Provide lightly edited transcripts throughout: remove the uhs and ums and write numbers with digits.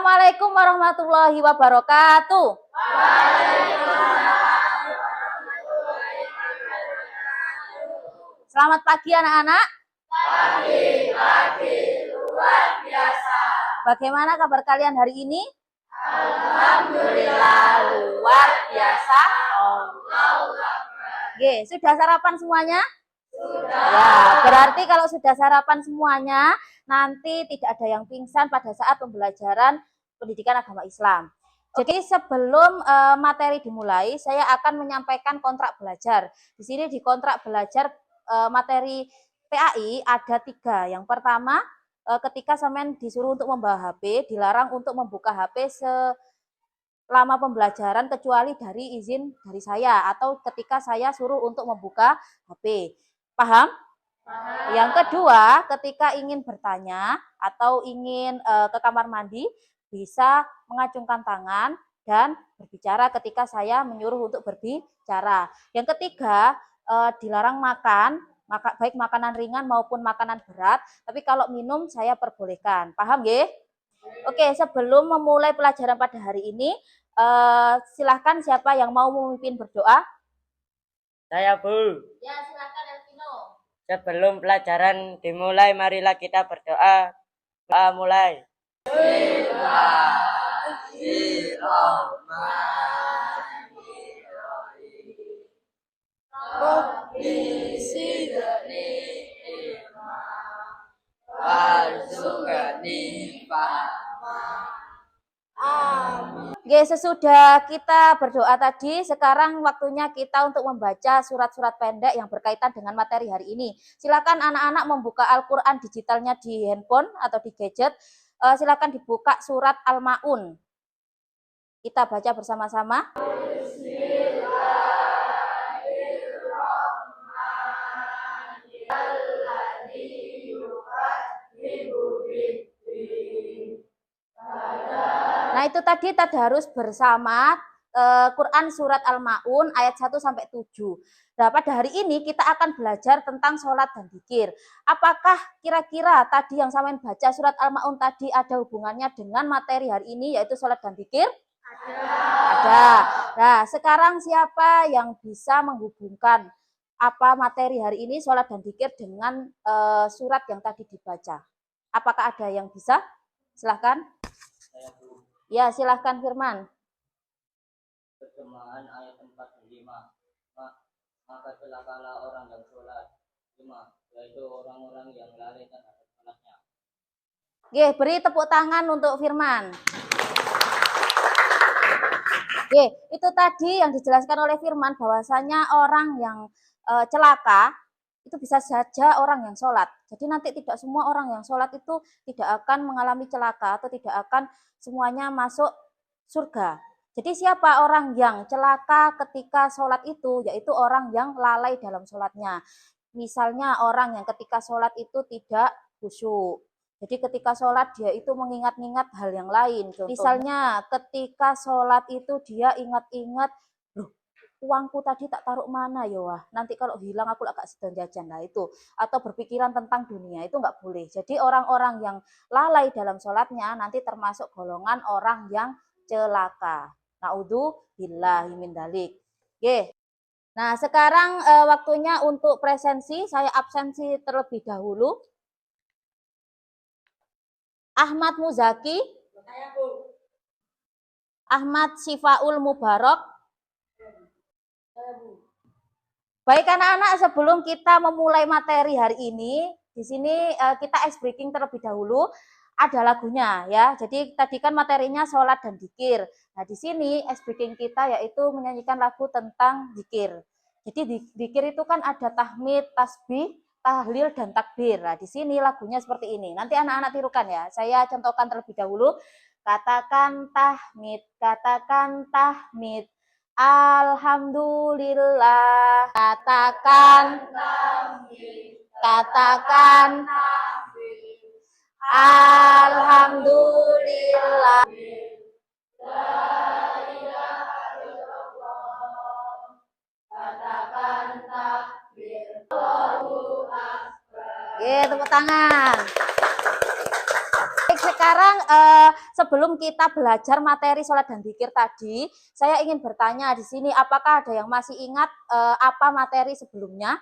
Assalamualaikum warahmatullahi wabarakatuh. Selamat pagi anak-anak. Pagi luar biasa. Bagaimana kabar kalian hari ini? Alhamdulillah luar biasa. Oke, sudah sarapan semuanya? Sudah. Ya, berarti kalau sudah sarapan semuanya, nanti tidak ada yang pingsan pada saat pembelajaran pendidikan agama Islam. Jadi sebelum materi dimulai, saya akan menyampaikan kontrak belajar. Di sini di kontrak belajar materi PAI ada 3. Yang pertama, ketika sampean disuruh untuk membawa HP, dilarang untuk membuka HP selama pembelajaran kecuali dari izin dari saya atau ketika saya suruh untuk membuka HP. Paham? Paham. Yang kedua, ketika ingin bertanya atau ingin ke kamar mandi, bisa mengacungkan tangan dan berbicara ketika saya menyuruh untuk berbicara. Yang ketiga, dilarang makan, baik makanan ringan maupun makanan berat, tapi kalau minum saya perbolehkan. Paham nggih? Oke, sebelum memulai pelajaran pada hari ini, silahkan siapa yang mau memimpin berdoa? Saya, Bu. Ya, silahkan Elvino. Sebelum pelajaran dimulai, marilah kita berdoa. Doa mulai. Oke, sesudah kita berdoa tadi, sekarang waktunya kita untuk membaca surat-surat pendek yang berkaitan dengan materi hari ini. Silakan anak-anak membuka Al-Quran digitalnya di handphone atau di gadget. Silakan dibuka surat Al-Ma'un. Kita baca bersama-sama. Nah, itu tadi tadarus bersama Quran surat Al-Ma'un ayat 1 sampai 7. Nah, pada hari ini kita akan belajar tentang sholat dan dzikir. Apakah kira-kira tadi yang sampean baca surat Al-Ma'un tadi ada hubungannya dengan materi hari ini yaitu sholat dan dzikir? Ada. Nah, sekarang siapa yang bisa menghubungkan apa materi hari ini sholat dan dzikir dengan surat yang tadi dibaca? Apakah ada yang bisa? Silahkan. Ya, silahkan Firman. Perkemahan ayat 45. Maka celakalah orang yang sholat. 5. Yaitu orang-orang yang lalai terhadap sholatnya. Oke, beri tepuk tangan untuk Firman. Oke, itu tadi yang dijelaskan oleh Firman bahwasanya orang yang celaka itu bisa saja orang yang sholat. Jadi nanti tidak semua orang yang sholat itu tidak akan mengalami celaka atau tidak akan semuanya masuk surga. Jadi siapa orang yang celaka ketika sholat itu? Yaitu orang yang lalai dalam sholatnya. Misalnya orang yang ketika sholat itu tidak khusyuk. Jadi ketika sholat dia itu mengingat-ingat hal yang lain. Misalnya ketika sholat itu dia ingat-ingat, uangku tadi tak taruh mana ya wah, nanti kalau hilang aku agak sedang jajan lah itu, atau berpikiran tentang dunia, itu nggak boleh. Jadi orang-orang yang lalai dalam sholatnya nanti termasuk golongan orang yang celaka. Naudzubillahi min dzalik. Oke. Nah, sekarang waktunya untuk presensi. Saya absensi terlebih dahulu. Ahmad Muzaki, Ahmad Sifaul Mubarak. Baik anak-anak, sebelum kita memulai materi hari ini, di sini kita ice breaking terlebih dahulu. Ada lagunya ya. Jadi tadi kan materinya sholat dan dzikir. Nah, di sini ice breaking kita yaitu menyanyikan lagu tentang dzikir. Jadi dzikir itu kan ada tahmid, tasbih, tahlil dan takbir. Nah, di sini lagunya seperti ini. Nanti anak-anak tirukan ya. Saya contohkan terlebih dahulu. Katakan tahmid, katakan tahmid. Alhamdulillah. Katakan tahmid, katakan tahmid. Alhamdulillah. Katakan takbir. Allahu Akbar. Tepuk tangan. Baik, sekarang sebelum kita belajar materi sholat dan zikir tadi, saya ingin bertanya di sini, apakah ada yang masih ingat apa materi sebelumnya?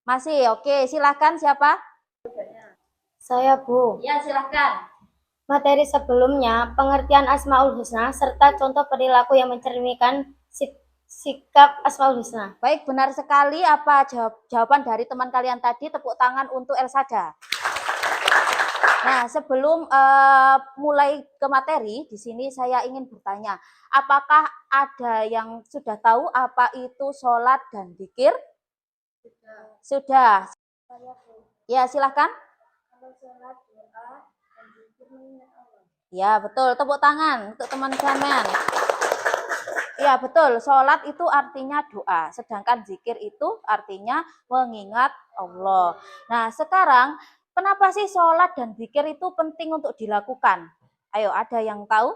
Masih, oke. Silakan siapa? Saya, Bu. Ya, silakan. Materi sebelumnya, pengertian Asmaul Husna serta contoh perilaku yang mencerminkan sikap Asmaul Husna. Baik, benar sekali. Apa jawaban dari teman kalian tadi? Tepuk tangan untuk Elsada. Nah, sebelum mulai ke materi, di sini saya ingin bertanya, apakah ada yang sudah tahu apa itu sholat dan zikir? Sudah. Ya, silahkan. Ya, betul. Tepuk tangan untuk teman-teman. Ya, betul. Sholat itu artinya doa, sedangkan zikir itu artinya mengingat Allah. Nah, sekarang kenapa sih sholat dan zikir itu penting untuk dilakukan? Ayo, ada yang tahu?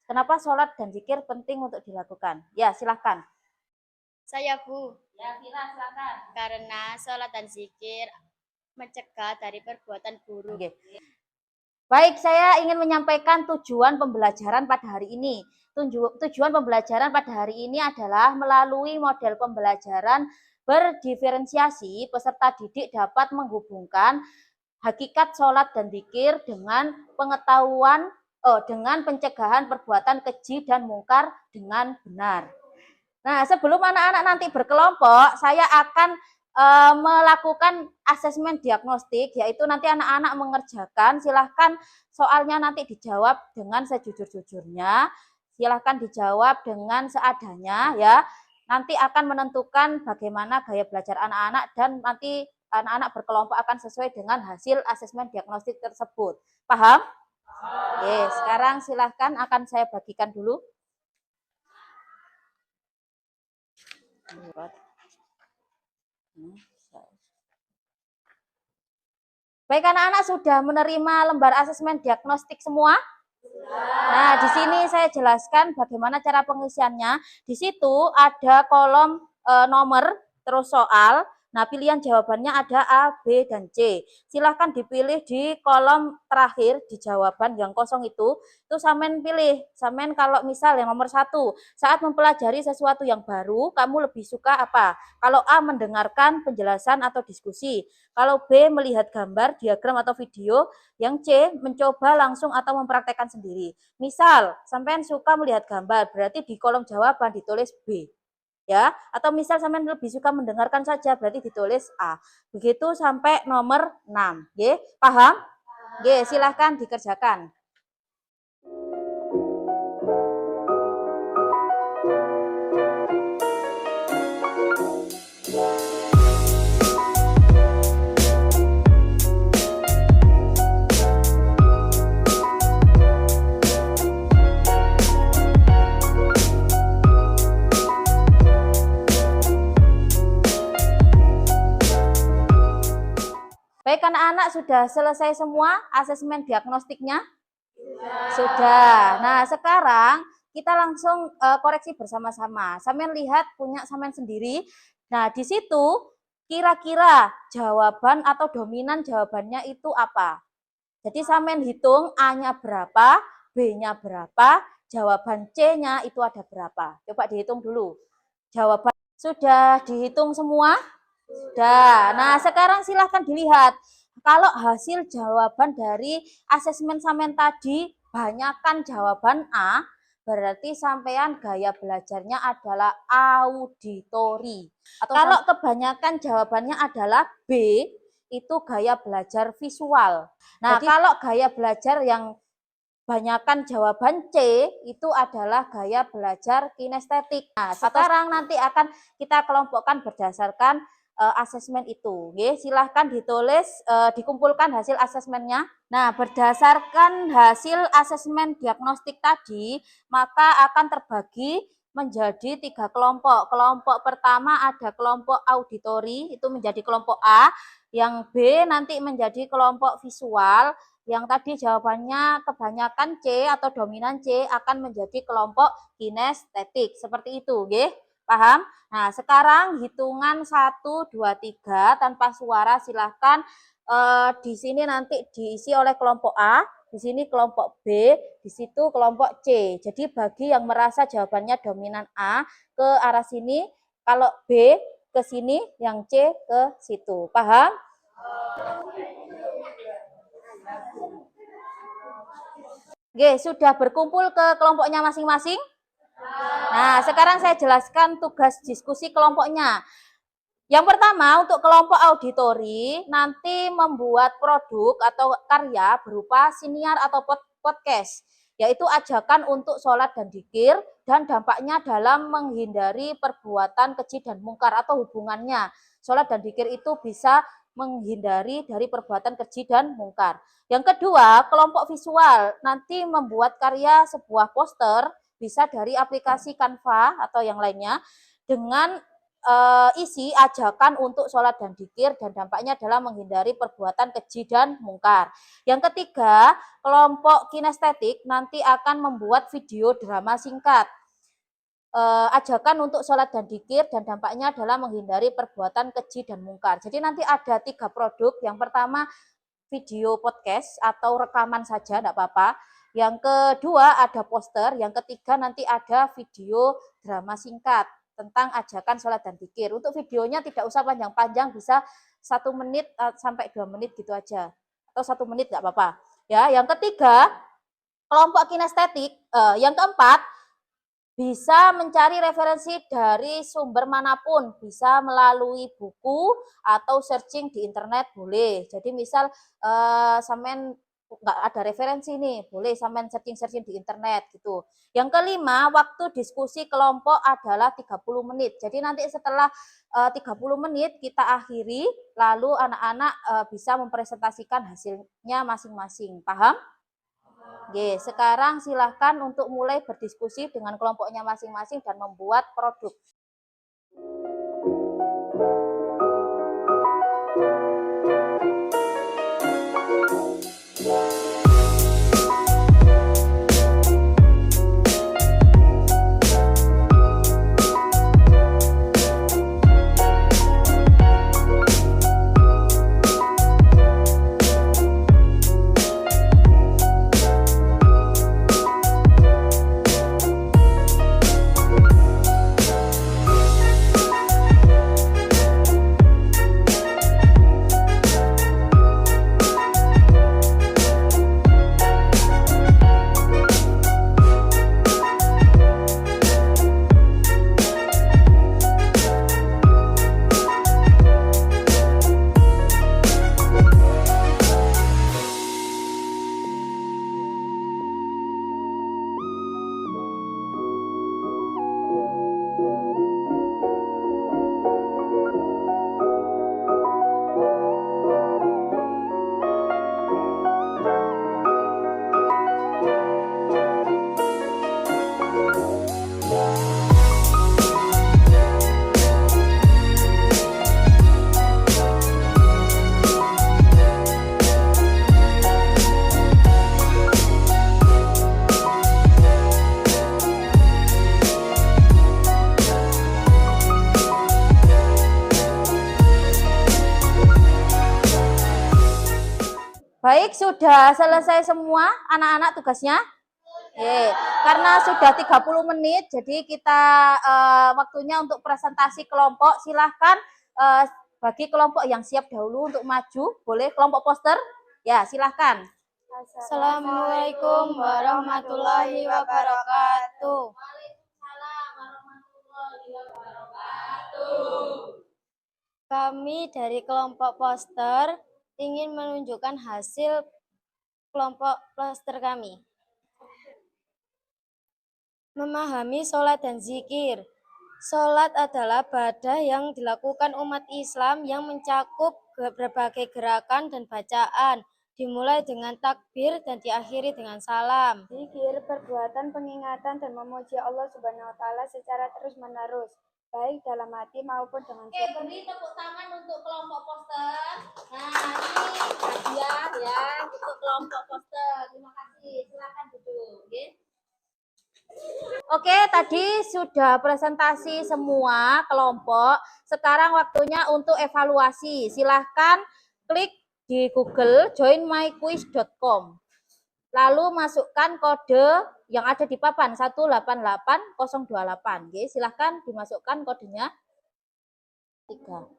Kenapa sholat dan zikir penting untuk dilakukan? Ya, silahkan. Saya, Bu. Ya, silakan. Karena sholat dan zikir mencegah dari perbuatan buruk. Oke. Baik, saya ingin menyampaikan tujuan pembelajaran pada hari ini. Tujuan pembelajaran pada hari ini adalah melalui model pembelajaran berdiferensiasi, peserta didik dapat menghubungkan hakikat sholat dan zikir dengan pengetahuan, dengan pencegahan perbuatan keji dan mungkar dengan benar. Nah, sebelum anak-anak nanti berkelompok, saya akan melakukan asesmen diagnostik, yaitu nanti anak-anak mengerjakan. Silahkan soalnya nanti dijawab dengan sejujur-jujurnya, silahkan dijawab dengan seadanya ya. Nanti akan menentukan bagaimana gaya belajar anak-anak dan nanti anak-anak berkelompok akan sesuai dengan hasil asesmen diagnostik tersebut. Paham? Oke, sekarang silahkan akan saya bagikan dulu. Baik, anak-anak sudah menerima lembar asesmen diagnostik semua? Nah, di sini saya jelaskan bagaimana cara pengisiannya. Di situ ada kolom nomor, terus soal. Nah, pilihan jawabannya ada A, B, dan C. Silahkan dipilih di kolom terakhir di jawaban yang kosong itu samen pilih. Samen kalau misal yang nomor 1, saat mempelajari sesuatu yang baru, kamu lebih suka apa? Kalau A, mendengarkan penjelasan atau diskusi. Kalau B, melihat gambar, diagram, atau video. Yang C, mencoba langsung atau mempraktekkan sendiri. Misal, sampean suka melihat gambar, berarti di kolom jawaban ditulis B. Ya, atau misal sampean lebih suka mendengarkan saja, berarti ditulis A. Begitu sampai nomor 6. Nggih, paham? Nggih, silahkan dikerjakan. Baik, anak-anak sudah selesai semua asesmen diagnostiknya? Sudah. Nah, sekarang kita langsung koreksi bersama-sama. Sampean lihat punya sampean sendiri. Nah, di situ kira-kira jawaban atau dominan jawabannya itu apa? Jadi sampean hitung A-nya berapa, B-nya berapa, jawaban C-nya itu ada berapa. Coba dihitung dulu. Jawaban sudah dihitung semua? Sudah. Nah, sekarang silahkan dilihat. Kalau hasil jawaban dari asesmen sampean tadi banyakkan jawaban A, berarti sampean gaya belajarnya adalah auditori. Atau kalau kebanyakan jawabannya adalah B, itu gaya belajar visual. Nah, jadi, kalau gaya belajar yang banyakkan jawaban C itu adalah gaya belajar kinestetik. Nah, sekarang nanti akan kita kelompokkan berdasarkan asesmen itu. Oke, silahkan ditulis, dikumpulkan hasil asesmennya. Nah, berdasarkan hasil asesmen diagnostik tadi, maka akan terbagi menjadi 3 kelompok. Kelompok pertama ada kelompok auditori, itu menjadi kelompok A. Yang B nanti menjadi kelompok visual. Yang tadi jawabannya kebanyakan C atau dominan C akan menjadi kelompok kinestetik. Seperti itu, nggih. Paham? Nah, sekarang hitungan 1, 2, 3 tanpa suara silahkan di sini nanti diisi oleh kelompok A, di sini kelompok B, di situ kelompok C. Jadi bagi yang merasa jawabannya dominan A ke arah sini, kalau B ke sini, yang C ke situ. Paham? Oke, sudah berkumpul ke kelompoknya masing-masing? Nah, sekarang saya jelaskan tugas diskusi kelompoknya. Yang pertama, untuk kelompok auditori, nanti membuat produk atau karya berupa siniar atau podcast, yaitu ajakan untuk sholat dan dzikir, dan dampaknya dalam menghindari perbuatan keji dan mungkar atau hubungannya. Sholat dan dzikir itu bisa menghindari dari perbuatan keji dan mungkar. Yang kedua, kelompok visual, nanti membuat karya sebuah poster, bisa dari aplikasi Canva atau yang lainnya, dengan isi ajakan untuk sholat dan dzikir dan dampaknya adalah menghindari perbuatan keji dan mungkar. Yang ketiga, kelompok kinestetik nanti akan membuat video drama singkat. Ajakan untuk sholat dan dzikir dan dampaknya adalah menghindari perbuatan keji dan mungkar. Jadi nanti ada 3 produk. Yang pertama video podcast atau rekaman saja, tidak apa-apa. Yang kedua ada poster. Yang ketiga nanti ada video drama singkat tentang ajakan sholat dan dzikir. Untuk videonya tidak usah panjang-panjang, bisa 1 menit sampai 2 menit gitu aja, atau 1 menit nggak apa-apa. Ya, yang ketiga kelompok kinestetik. Yang keempat bisa mencari referensi dari sumber manapun, bisa melalui buku atau searching di internet boleh. Jadi misal sampean nggak ada referensi nih, boleh sampean searching di internet gitu. Yang kelima, waktu diskusi kelompok adalah 30 menit. Jadi nanti setelah 30 menit kita akhiri, lalu anak-anak bisa mempresentasikan hasilnya masing-masing. Paham? Oke, sekarang silahkan untuk mulai berdiskusi dengan kelompoknya masing-masing dan membuat produk. Baik, sudah selesai semua anak-anak tugasnya? Karena sudah 30 menit, jadi kita waktunya untuk presentasi kelompok. Silahkan bagi kelompok yang siap dahulu untuk maju, boleh kelompok poster? Ya, silahkan. Assalamualaikum warahmatullahi wabarakatuh. Waalaikumsalam warahmatullahi wabarakatuh. Kami dari kelompok poster ingin menunjukkan hasil kelompok poster kami. Memahami sholat dan zikir. Sholat adalah ibadah yang dilakukan umat Islam yang mencakup berbagai gerakan dan bacaan, dimulai dengan takbir dan diakhiri dengan salam. Zikir, perbuatan peningatan dan memuji Allah Subhanahu wa taala secara terus-menerus, baik dalam hati maupun dengan Oke, beri tepuk tangan untuk kelompok poster. Nah, ini hadiah ya untuk kelompok poster. Terima kasih. Silakan duduk, oke? Oke, tadi sudah presentasi semua kelompok. Sekarang waktunya untuk evaluasi. Silahkan klik di Google joinmyquiz.com. Lalu masukkan kode yang ada di papan 188028. Oke, silahkan dimasukkan kodenya 3.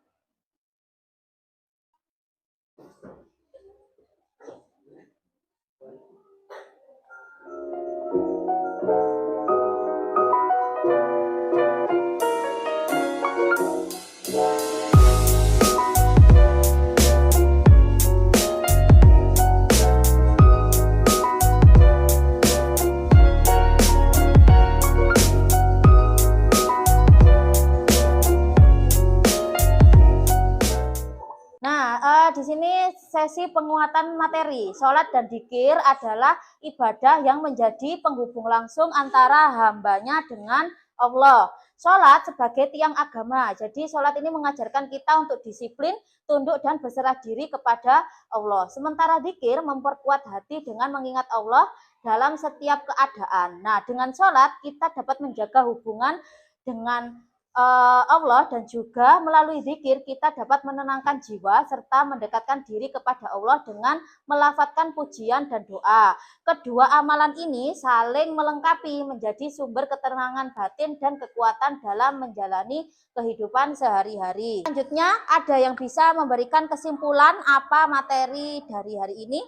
Di sini sesi penguatan materi. Sholat dan dzikir adalah ibadah yang menjadi penghubung langsung antara hambanya dengan Allah. Sholat sebagai tiang agama. Jadi sholat ini mengajarkan kita untuk disiplin, tunduk dan berserah diri kepada Allah. Sementara dzikir memperkuat hati dengan mengingat Allah dalam setiap keadaan. Nah, dengan sholat kita dapat menjaga hubungan dengan Allah dan juga melalui zikir kita dapat menenangkan jiwa serta mendekatkan diri kepada Allah dengan melafadzkan pujian dan doa. Kedua amalan ini saling melengkapi menjadi sumber ketenangan batin dan kekuatan dalam menjalani kehidupan sehari-hari. Selanjutnya ada yang bisa memberikan kesimpulan apa materi dari hari ini?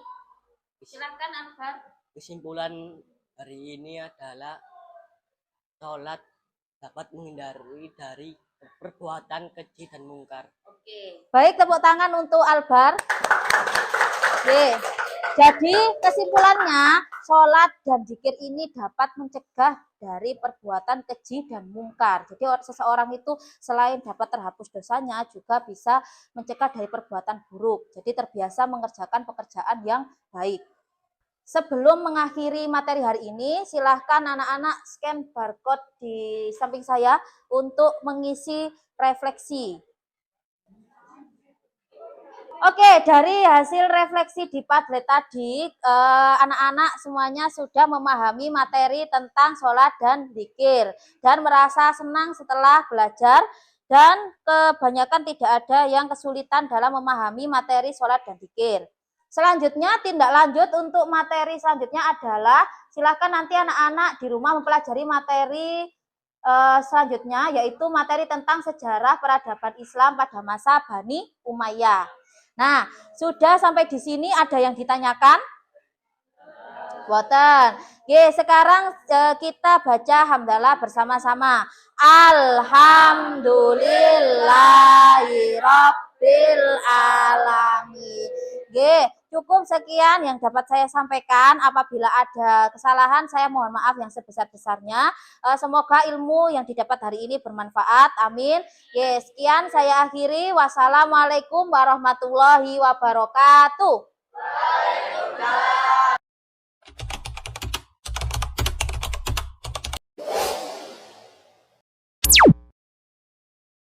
Silakan Anwar. Kesimpulan hari ini adalah sholat dapat menghindari dari perbuatan keji dan mungkar. Oke. Baik, tepuk tangan untuk Albar. Oke. Jadi kesimpulannya, sholat dan zikir ini dapat mencegah dari perbuatan keji dan mungkar. Jadi seseorang itu selain dapat terhapus dosanya, juga bisa mencegah dari perbuatan buruk. Jadi terbiasa mengerjakan pekerjaan yang baik. Sebelum mengakhiri materi hari ini, silahkan anak-anak scan barcode di samping saya untuk mengisi refleksi. Oke, dari hasil refleksi di Padlet tadi, anak-anak semuanya sudah memahami materi tentang sholat dan zikir dan merasa senang setelah belajar, dan kebanyakan tidak ada yang kesulitan dalam memahami materi sholat dan zikir. Selanjutnya, tindak lanjut untuk materi selanjutnya adalah silakan nanti anak-anak di rumah mempelajari materi selanjutnya, yaitu materi tentang sejarah peradaban Islam pada masa Bani Umayyah. Nah, sudah sampai di sini ada yang ditanyakan? Boten. Oke, sekarang kita baca hamdalah bersama-sama. Alhamdulillahirabbil alamin. Oke, cukup sekian yang dapat saya sampaikan. Apabila ada kesalahan, saya mohon maaf yang sebesar-besarnya. Semoga ilmu yang didapat hari ini bermanfaat. Amin. Oke, sekian saya akhiri. Wassalamualaikum warahmatullahi wabarakatuh. Waalaikumsalam.